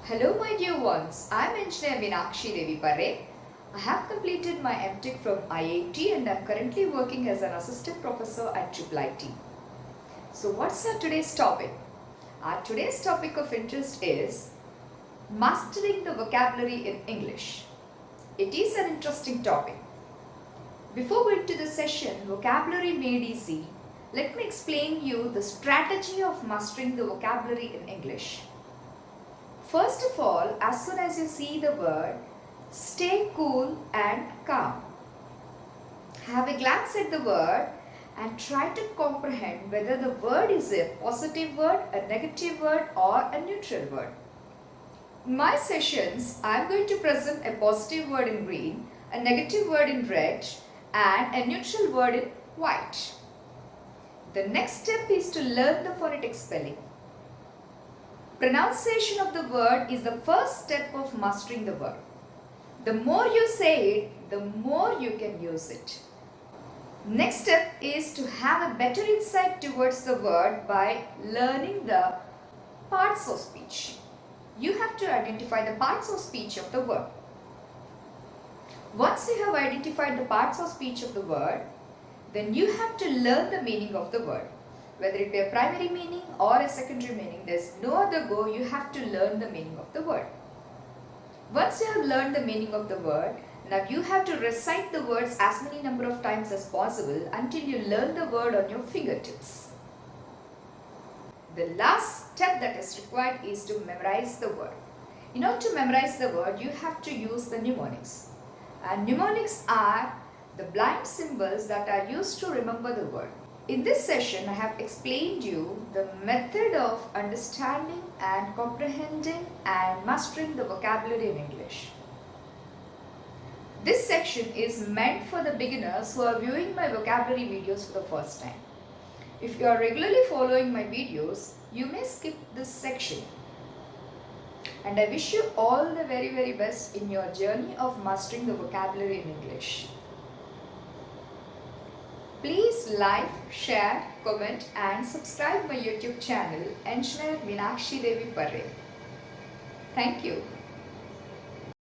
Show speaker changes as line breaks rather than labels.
Hello my dear ones, I am Er.Meenakshi Devi Parre. I have completed my MTech from IIT and I am currently working as an assistant professor at IIT. So what's our today's topic? Our today's topic of interest is mastering the vocabulary in English. It is an interesting topic. Before going to the session, vocabulary made easy, let me explain you the strategy of mastering the vocabulary in English. First of all, as soon as you see the word, stay cool and calm. Have a glance at the word and try to comprehend whether the word is a positive word, a negative word or a neutral word. In my sessions, I am going to present a positive word in green, a negative word in red and a neutral word in white. The next step is to learn the phonetic spelling. Pronunciation of the word is the first step of mastering the word. The more you say it, the more you can use it. Next step is to have a better insight towards the word by learning the parts of speech. You have to identify the parts of speech of the word. Once you have identified the parts of speech of the word, then you have to learn the meaning of the word. Whether it be a primary meaning or a secondary meaning, there is no other go, you have to learn the meaning of the word. Once you have learned the meaning of the word, now you have to recite the words as many number of times as possible until you learn the word on your fingertips. The last step that is required is to memorize the word. In order to memorize the word, you have to use the mnemonics. And mnemonics are the blind symbols that are used to remember the word. In this session, I have explained you the method of understanding and comprehending and mastering the vocabulary in English. This section is meant for the beginners who are viewing my vocabulary videos for the first time. If you are regularly following my videos, you may skip this section. And I wish you all the very best in your journey of mastering the vocabulary in English. Please like, share, comment and subscribe my YouTube channel Er.Meenakshi Devi Parre. Thank you.